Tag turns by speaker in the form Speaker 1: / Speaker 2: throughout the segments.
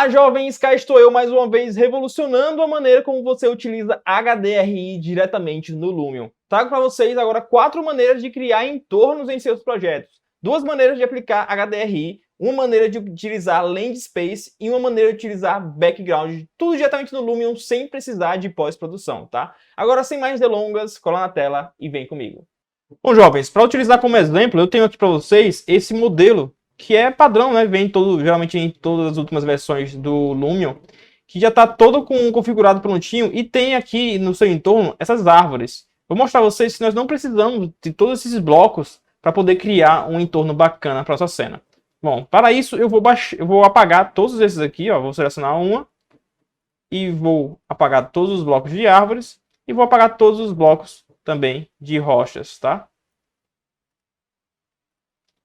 Speaker 1: Olá, jovens! Cá estou eu mais uma vez revolucionando a maneira como você utiliza HDRI diretamente no Lumion. Trago para vocês agora 4 maneiras de criar entornos em seus projetos. 2 maneiras de aplicar HDRI, uma maneira de utilizar Landspace e uma maneira de utilizar Background, tudo diretamente no Lumion sem precisar de pós-produção, tá? Agora, sem mais delongas, cola na tela e vem comigo. Bom, jovens, para utilizar como exemplo, eu tenho aqui para vocês esse modelo que é padrão, né? Vem geralmente em todas as últimas versões do Lumion, que já está todo configurado prontinho e tem aqui no seu entorno essas árvores. Vou mostrar a vocês que nós não precisamos de todos esses blocos para poder criar um entorno bacana para a sua cena. Bom, para isso eu vou apagar todos esses aqui, ó. Vou selecionar uma e vou apagar todos os blocos de árvores e vou apagar todos os blocos também de rochas, tá?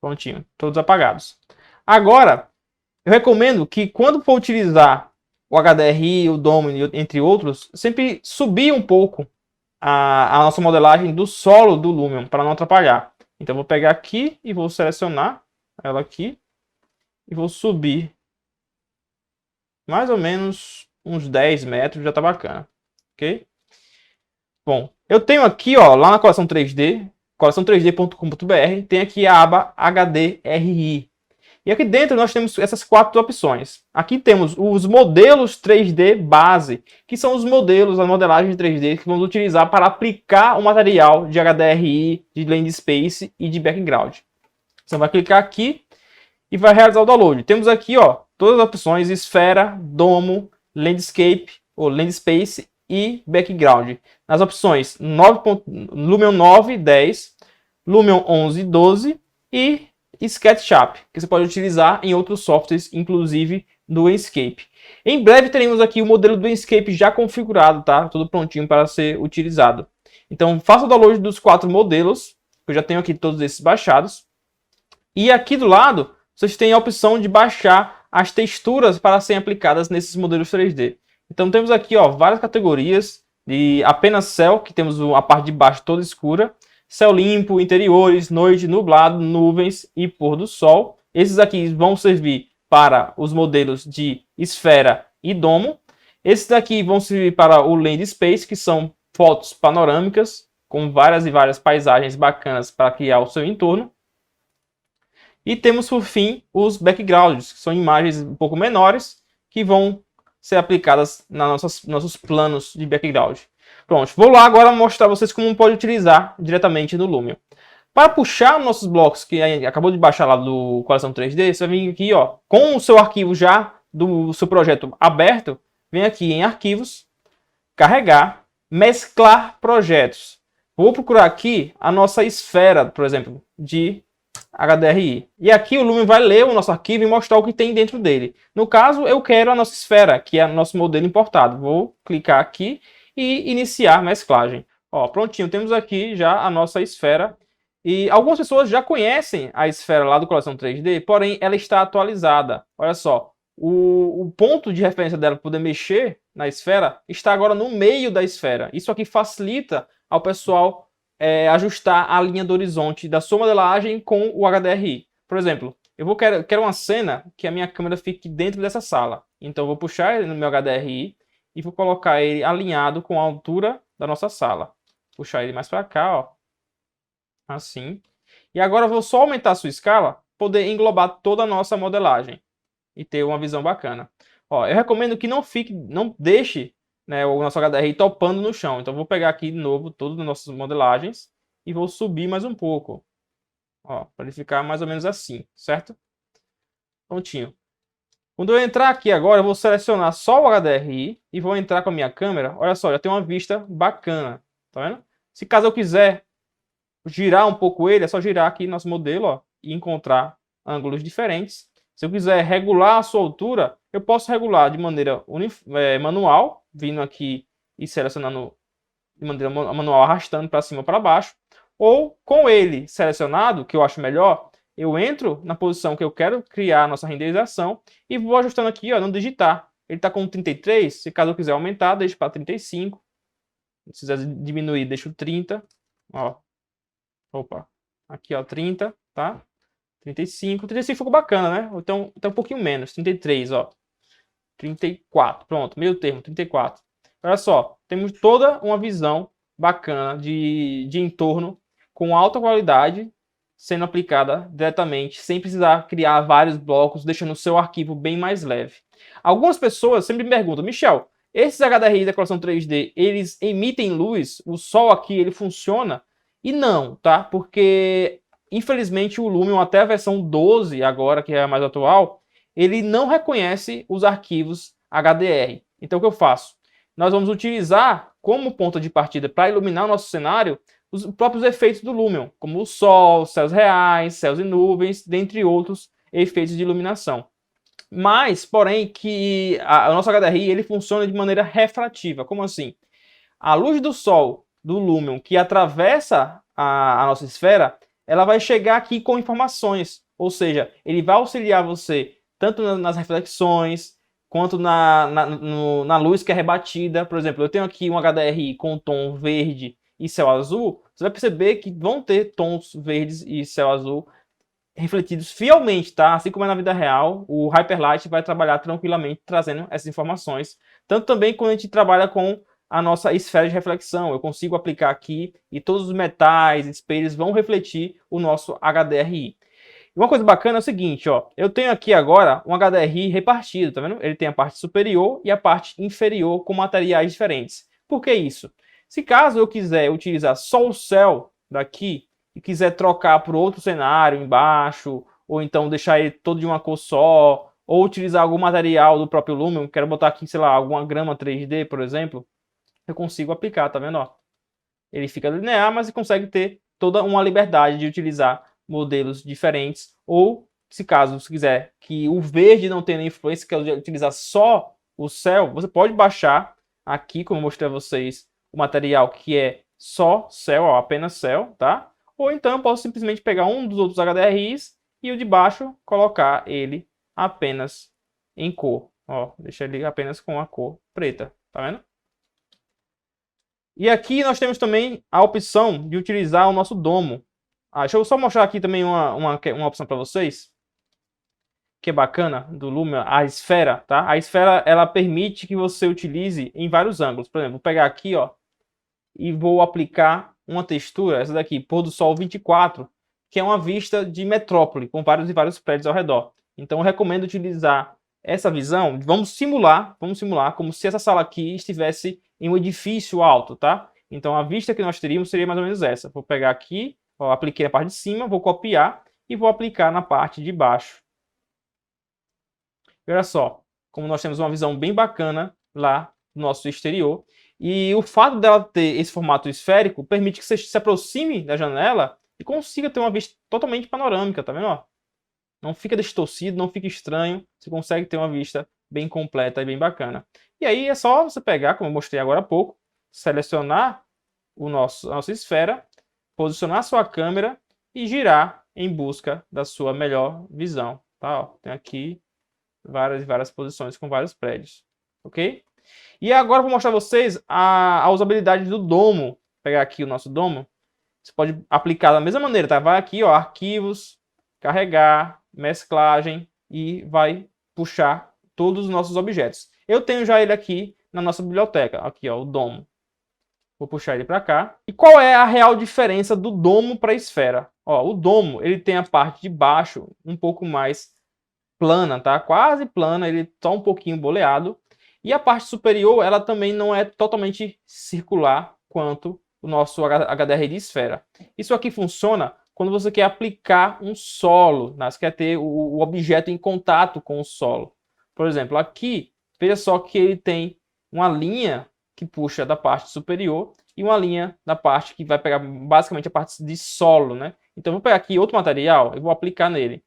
Speaker 1: Prontinho, todos apagados. Agora, eu recomendo que quando for utilizar o HDRI, o Domino, entre outros, sempre subir um pouco a nossa modelagem do solo do Lumion, para não atrapalhar. Então, vou pegar aqui e vou selecionar ela aqui e vou subir mais ou menos uns 10 metros, já está bacana, ok? Bom, eu tenho aqui, ó, lá na coleção 3D, coleção3d.com.br, tem aqui a aba HDRI. E aqui dentro nós temos essas 4 opções. Aqui temos os modelos 3D base, que são os modelos, a modelagem de 3D que vamos utilizar para aplicar o material de HDRI, de Landspace e de Background. Você vai clicar aqui e vai realizar o download. Temos aqui, ó, todas as opções: esfera, domo, landscape ou landspace e background. Nas opções Lumion 9, 10, Lumion 11, 12 e SketchUp, que você pode utilizar em outros softwares, inclusive do Enscape. Em breve teremos aqui o modelo do Enscape já configurado, tá? Tudo prontinho para ser utilizado. Então faça o download dos 4 modelos, que eu já tenho aqui todos esses baixados. E aqui do lado, vocês têm a opção de baixar as texturas para serem aplicadas nesses modelos 3D. Então temos aqui, ó, várias categorias de apenas céu, que temos a parte de baixo toda escura, céu limpo, interiores, noite, nublado, nuvens e pôr do sol. Esses aqui vão servir para os modelos de esfera e domo. Esses daqui vão servir para o Landspace, que são fotos panorâmicas com várias e várias paisagens bacanas para criar o seu entorno. E temos, por fim, os backgrounds, que são imagens um pouco menores, que vão ser aplicadas nos nossos planos de background. Pronto, vou lá agora mostrar a vocês como pode utilizar diretamente no Lumion. Para puxar nossos blocos, que acabou de baixar lá do Coleção 3D, você vai vir aqui, ó, com o seu arquivo já do seu projeto aberto, vem aqui em Arquivos, Carregar, Mesclar Projetos. Vou procurar aqui a nossa esfera, por exemplo, de HDRI. E aqui o Lumion vai ler o nosso arquivo e mostrar o que tem dentro dele. No caso, eu quero a nossa esfera, que é o nosso modelo importado. Vou clicar aqui e iniciar mesclagem. Ó, prontinho, temos aqui já a nossa esfera. E algumas pessoas já conhecem a esfera lá do Coleção 3D, porém ela está atualizada. Olha só, o ponto de referência dela para poder mexer na esfera está agora no meio da esfera. Isso aqui facilita ao pessoal ajustar a linha do horizonte da sua modelagem com o HDRI. Por exemplo, eu quero uma cena que a minha câmera fique dentro dessa sala. Então eu vou puxar ele no meu HDRI e vou colocar ele alinhado com a altura da nossa sala. Puxar ele mais para cá, ó. Assim. E agora eu vou só aumentar a sua escala, poder englobar toda a nossa modelagem e ter uma visão bacana. Ó, eu recomendo que não deixe, né, o nosso HDRI topando no chão. Então, vou pegar aqui de novo todas as nossas modelagens e vou subir mais um pouco. Ó, para ele ficar mais ou menos assim, certo? Prontinho. Quando eu entrar aqui agora, eu vou selecionar só o HDRI e vou entrar com a minha câmera. Olha só, já tem uma vista bacana. Tá vendo? Se caso eu quiser girar um pouco ele, é só girar aqui nosso modelo, ó, e encontrar ângulos diferentes. Se eu quiser regular a sua altura, eu posso regular de maneira manual, vindo aqui e selecionando de maneira manual, arrastando para cima ou para baixo. Ou com ele selecionado, que eu acho melhor, eu entro na posição que eu quero criar a nossa renderização e vou ajustando aqui, ó, no digitar. Ele está com 33, se caso eu quiser aumentar, deixo para 35. Se quiser diminuir, deixo 30. Ó. Opa. Aqui, ó, 30, tá? 35. 35 ficou bacana, né? Então um pouquinho menos, 33, ó. 34. Pronto, meio termo, 34. Olha só, temos toda uma visão bacana de entorno com alta qualidade sendo aplicada diretamente, sem precisar criar vários blocos, deixando o seu arquivo bem mais leve. Algumas pessoas sempre me perguntam, Michel, esses HDRI da coleção 3D, eles emitem luz? O sol aqui, ele funciona? E não, tá? Porque, infelizmente, o Lumion, até a versão 12 agora, que é a mais atual, ele não reconhece os arquivos HDR. Então, o que eu faço? Nós vamos utilizar como ponto de partida para iluminar o nosso cenário os próprios efeitos do Lumion, como o sol, céus reais, céus e nuvens, dentre outros efeitos de iluminação. Mas, porém, que o nosso HDRI ele funciona de maneira refrativa. Como assim? A luz do sol do Lumion que atravessa a nossa esfera, ela vai chegar aqui com informações. Ou seja, ele vai auxiliar você tanto nas reflexões, quanto na luz que é rebatida. Por exemplo, eu tenho aqui um HDRI com tom verde e céu azul. Você vai perceber que vão ter tons verdes e céu azul refletidos fielmente, tá? Assim como é na vida real, o Hyperlight vai trabalhar tranquilamente trazendo essas informações. Tanto também quando a gente trabalha com a nossa esfera de reflexão. Eu consigo aplicar aqui e todos os metais, espelhos vão refletir o nosso HDRI. E uma coisa bacana é o seguinte, ó, eu tenho aqui agora um HDRI repartido, tá vendo? Ele tem a parte superior e a parte inferior com materiais diferentes. Por que isso? Se caso eu quiser utilizar só o céu daqui e quiser trocar por outro cenário embaixo, ou então deixar ele todo de uma cor só, ou utilizar algum material do próprio Lumion, quero botar aqui, sei lá, alguma grama 3D, por exemplo, eu consigo aplicar, tá vendo? Ó? Ele fica linear, mas consegue ter toda uma liberdade de utilizar modelos diferentes, ou, se caso você quiser que o verde não tenha influência, quer utilizar só o céu, você pode baixar aqui, como eu mostrei a vocês, o material que é só céu, ó, apenas céu, tá? Ou então eu posso simplesmente pegar um dos outros HDRIs e o de baixo colocar ele apenas em cor. Ó, deixa ele apenas com a cor preta, tá vendo? E aqui nós temos também a opção de utilizar o nosso domo. Deixa eu só mostrar aqui também uma opção para vocês, que é bacana, do Lumion, a esfera, tá? A esfera, ela permite que você utilize em vários ângulos. Por exemplo, vou pegar aqui, ó, e vou aplicar uma textura, essa daqui, pôr do sol 24, que é uma vista de metrópole, com vários e vários prédios ao redor. Então eu recomendo utilizar essa visão. Vamos simular como se essa sala aqui estivesse em um edifício alto, tá? Então a vista que nós teríamos seria mais ou menos essa. Vou pegar aqui, ó, apliquei na parte de cima, vou copiar e vou aplicar na parte de baixo. E olha só, como nós temos uma visão bem bacana lá no nosso exterior. E o fato dela ter esse formato esférico permite que você se aproxime da janela e consiga ter uma vista totalmente panorâmica, tá vendo? Ó? Não fica distorcido, não fica estranho, você consegue ter uma vista bem completa e bem bacana. E aí é só você pegar, como eu mostrei agora há pouco, selecionar a nossa esfera, posicionar a sua câmera e girar em busca da sua melhor visão. Tá? Ó, tem aqui várias e várias posições com vários prédios, ok? E agora eu vou mostrar a vocês a usabilidade do domo. Vou pegar aqui o nosso domo. Você pode aplicar da mesma maneira, tá? Vai aqui, ó, arquivos, carregar, mesclagem e vai puxar todos os nossos objetos. Eu tenho já ele aqui na nossa biblioteca. Aqui, ó, o domo. Vou puxar ele para cá. E qual é a real diferença do domo para a esfera? Ó, o domo, ele tem a parte de baixo um pouco mais plana, tá? Quase plana, ele tá um pouquinho boleado. E a parte superior, ela também não é totalmente circular quanto o nosso HDR de esfera. Isso aqui funciona quando você quer aplicar um solo, né? Você quer ter o objeto em contato com o solo. Por exemplo, aqui, veja só que ele tem uma linha que puxa da parte superior e uma linha da parte que vai pegar basicamente a parte de solo, né? Então, eu vou pegar aqui outro material e vou aplicar nele.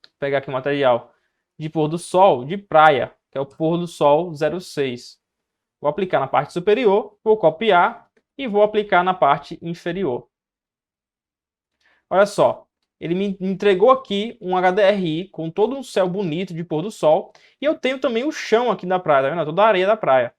Speaker 1: Vou pegar aqui o material de pôr do sol de praia, que é o pôr do sol 06. Vou aplicar na parte superior, vou copiar e vou aplicar na parte inferior. Olha só, ele me entregou aqui um HDRI com todo um céu bonito de pôr do sol. E eu tenho também o chão aqui da praia, tá vendo? Toda a areia da praia.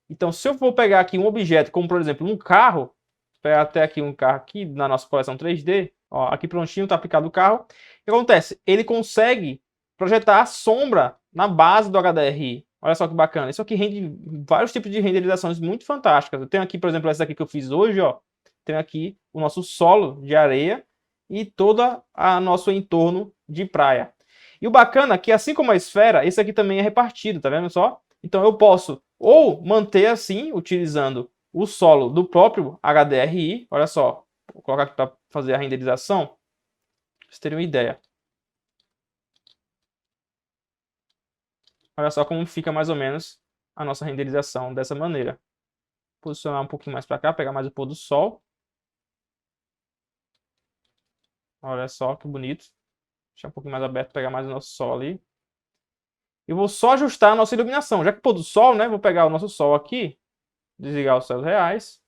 Speaker 1: Então, se eu for pegar aqui um objeto, como por exemplo um carro, vou pegar até aqui um carro aqui na nossa coleção 3D, ó, aqui prontinho, está aplicado o carro. O que acontece? Ele consegue projetar a sombra na base do HDRI. Olha só que bacana. Isso aqui rende vários tipos de renderizações muito fantásticas. Eu tenho aqui, por exemplo, essa aqui que eu fiz hoje, ó. Tenho aqui o nosso solo de areia e todo o nosso entorno de praia. E o bacana é que, assim como a esfera, esse aqui também é repartido, tá vendo só? Então eu posso ou manter assim, utilizando o solo do próprio HDRI. Olha só, vou colocar aqui para fazer a renderização, pra vocês terem uma ideia. Olha só como fica mais ou menos a nossa renderização dessa maneira. Posicionar um pouquinho mais para cá, pegar mais o pôr do sol. Olha só que bonito. Deixar um pouquinho mais aberto, pegar mais o nosso sol ali. Eu vou só ajustar a nossa iluminação. Já que pôr do sol, né? Vou pegar o nosso sol aqui, desligar os céus reais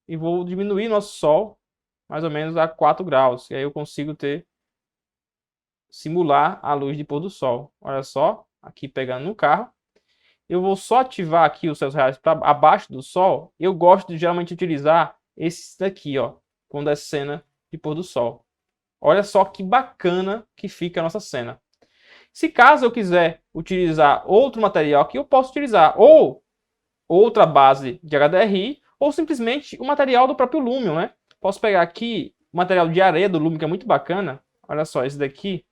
Speaker 1: e vou diminuir nosso sol mais ou menos a 4 graus. E aí eu consigo simular a luz de pôr do sol. Olha só, aqui pegando no carro. Eu vou só ativar aqui os céus reais para abaixo do sol. Eu gosto de geralmente utilizar esse daqui, ó, quando é cena de pôr do sol. Olha só que bacana que fica a nossa cena. Se caso eu quiser utilizar outro material aqui, eu posso utilizar ou outra base de HDRI ou simplesmente o material do próprio Lumion, né? Posso pegar aqui o material de areia do Lumion, que é muito bacana. Olha só, esse daqui.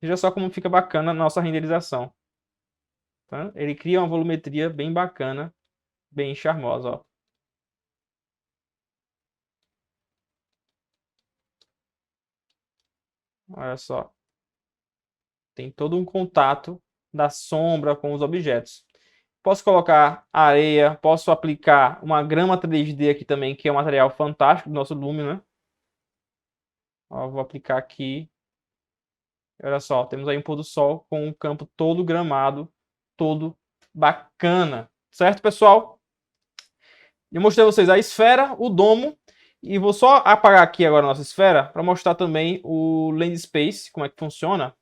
Speaker 1: Veja só como fica bacana a nossa renderização. Tá? Ele cria uma volumetria bem bacana, bem charmosa, ó. Olha só. Tem todo um contato da sombra com os objetos. Posso colocar areia, posso aplicar uma grama 3D aqui também, que é um material fantástico do nosso Lumion, né? Ó, vou aplicar aqui. Olha só, temos aí um pôr do sol com um campo todo gramado, todo bacana. Certo, pessoal? Eu mostrei a vocês a esfera, o domo, e vou só apagar aqui agora a nossa esfera para mostrar também o Land Space, como é que funciona.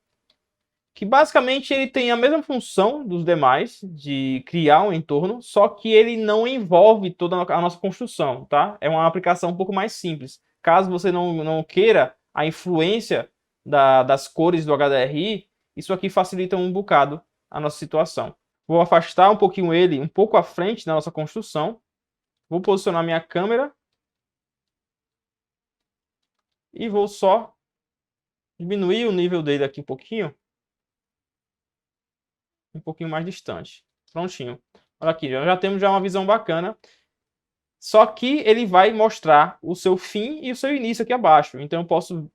Speaker 1: Que basicamente ele tem a mesma função dos demais, de criar um entorno, só que ele não envolve toda a nossa construção, tá? É uma aplicação um pouco mais simples. Caso você não queira a influência das cores do HDRI, isso aqui facilita um bocado a nossa situação. Vou afastar um pouquinho ele, um pouco à frente da nossa construção. Vou posicionar minha câmera. E vou só diminuir o nível dele aqui um pouquinho mais distante. Prontinho. Olha aqui, já temos uma visão bacana. Só que ele vai mostrar o seu fim e o seu início aqui abaixo. Então eu posso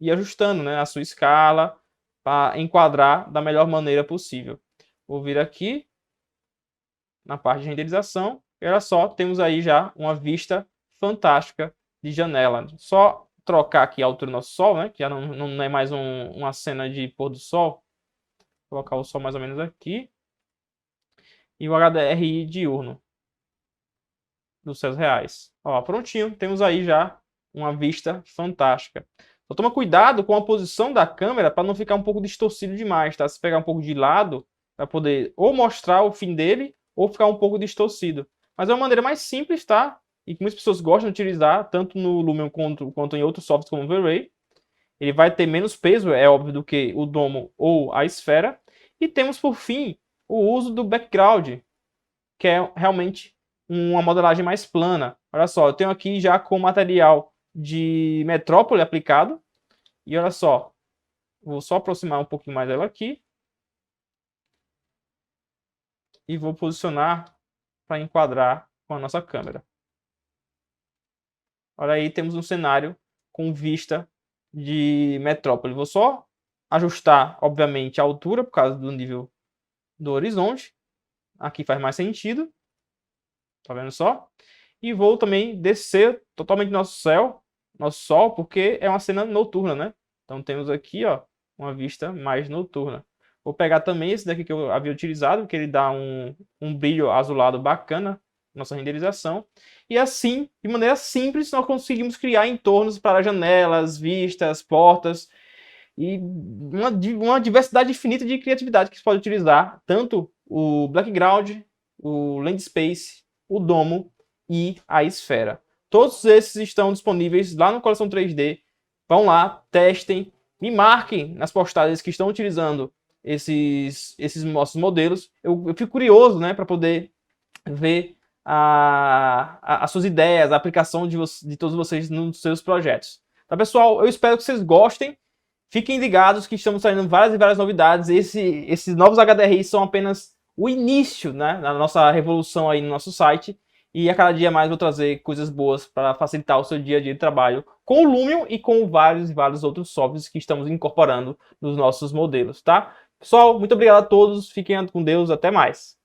Speaker 1: ir ajustando, né, a sua escala para enquadrar da melhor maneira possível. Vou vir aqui na parte de renderização. E olha só, temos aí já uma vista fantástica de janela. Só trocar aqui a altura do nosso sol, né, que já não é mais uma cena de pôr do sol. Vou colocar o sol mais ou menos aqui. E o HDRI diurno dos céus reais. Ó, prontinho, temos aí já uma vista fantástica. Só toma cuidado com a posição da câmera para não ficar um pouco distorcido demais, tá? Se pegar um pouco de lado, para poder ou mostrar o fim dele, ou ficar um pouco distorcido. Mas é uma maneira mais simples, tá? E que muitas pessoas gostam de utilizar, tanto no Lumion quanto em outros softwares como o V-Ray. Ele vai ter menos peso, é óbvio, do que o domo ou a esfera. E temos, por fim, o uso do background, que é realmente uma modelagem mais plana. Olha só, eu tenho aqui já com material de metrópole aplicado. E olha só, vou só aproximar um pouquinho mais dela aqui. E vou posicionar para enquadrar com a nossa câmera. Olha aí, temos um cenário com vista de metrópole. Vou só ajustar, obviamente, a altura por causa do nível do horizonte. Aqui faz mais sentido. Tá vendo só? E vou também descer totalmente nosso céu, nosso sol, porque é uma cena noturna, né? Então temos aqui, ó, uma vista mais noturna. Vou pegar também esse daqui que eu havia utilizado, que ele dá um brilho azulado bacana, nossa renderização. E assim, de maneira simples, nós conseguimos criar entornos para janelas, vistas, portas e uma diversidade infinita de criatividade que você pode utilizar, tanto o background, o land space, o domo e a esfera. Todos esses estão disponíveis lá no Coleção 3D. Vão lá, testem, me marquem nas postagens que estão utilizando esses nossos modelos. Eu fico curioso, né, para poder ver as suas ideias, a aplicação de todos vocês nos seus projetos. Tá, pessoal? Eu espero que vocês gostem. Fiquem ligados que estamos saindo várias e várias novidades. Esses novos HDRIs são apenas o início, né, da nossa revolução aí no nosso site. E a cada dia mais vou trazer coisas boas para facilitar o seu dia a dia de trabalho com o Lumion e com vários e vários outros softwares que estamos incorporando nos nossos modelos, tá? Pessoal, muito obrigado a todos. Fiquem com Deus. Até mais.